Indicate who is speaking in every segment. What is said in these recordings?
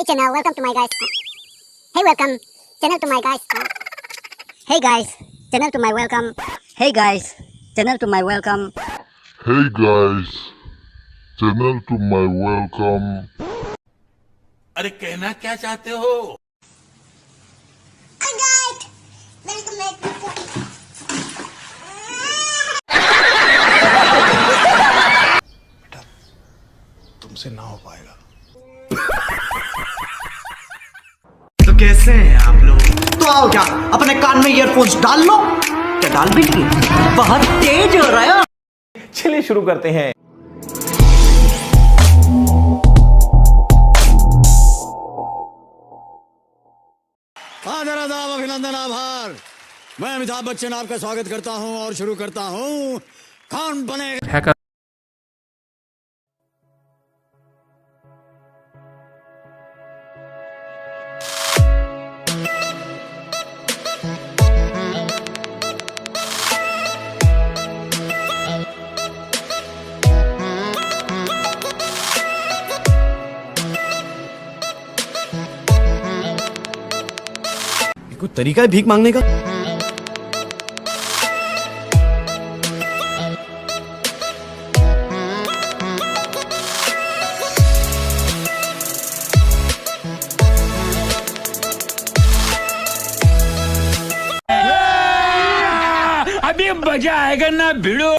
Speaker 1: channel. Welcome to my guys. Hey, welcome channel to my guys. Hey guys, channel to my welcome. Hey guys, channel to my welcome.
Speaker 2: Hey guys, channel to my welcome.
Speaker 3: अरे कहना क्या चाहते हो?
Speaker 1: Hi guys, welcome back.
Speaker 4: तुमसे ना हो पाएगा।
Speaker 5: तो कैसे हैं आप लोग? तो आओ क्या अपने कान में ईयरफोन्स डाल लो। क्या डाल भी नहीं? बहुत तेज हो रहा है।
Speaker 6: चलिए शुरू करते हैं।
Speaker 4: आदर आदाब अभिनंदन आभार। मैं अमिताभ बच्चन आपका स्वागत करता हूं और शुरू करता हूं कौन बनेगा। कोई तरीका है भीख मांगने का?
Speaker 3: अभी मजा आएगा ना भिड़ो।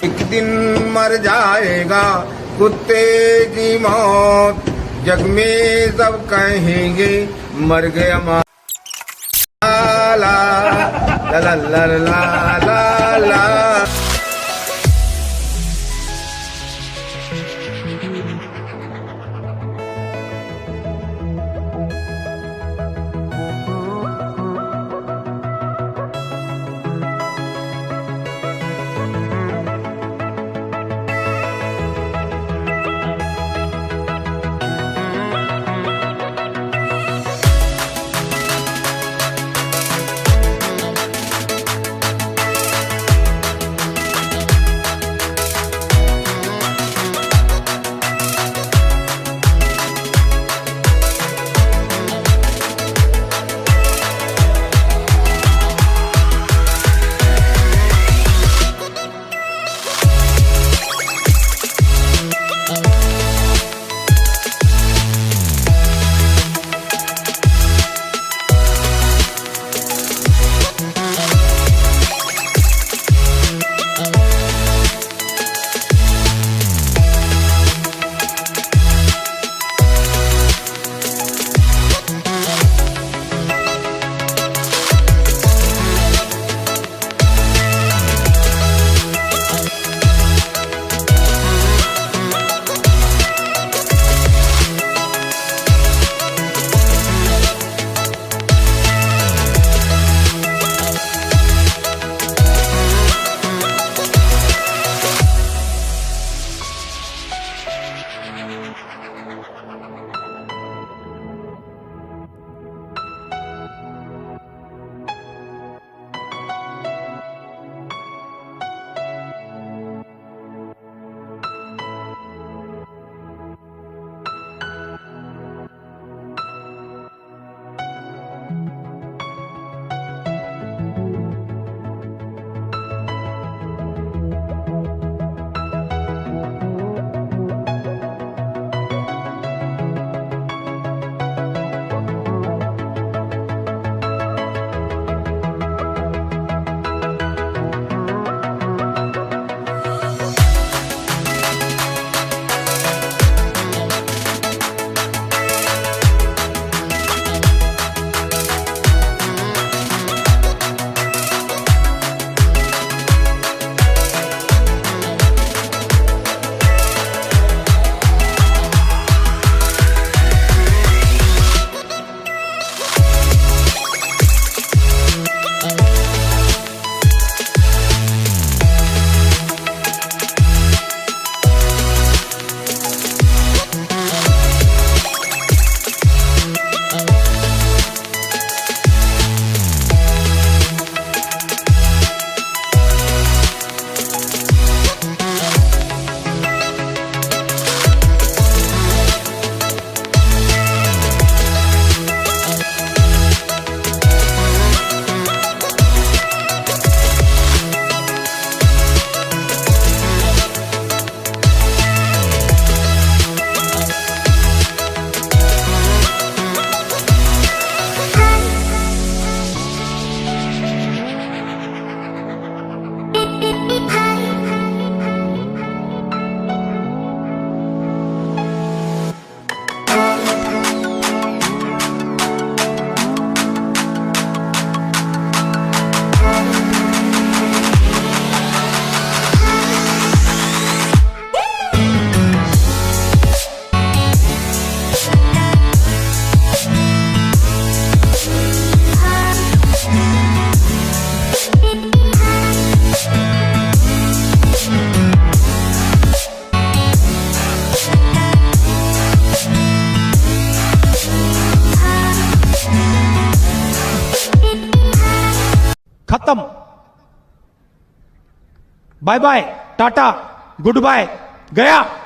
Speaker 7: एक दिन मर जाएगा कुत्ते की मौत, जग में सब कहेंगे मर गया ला ला ला ला ला ला ला।
Speaker 8: खत्म। Bye bye, tata, goodbye, गया।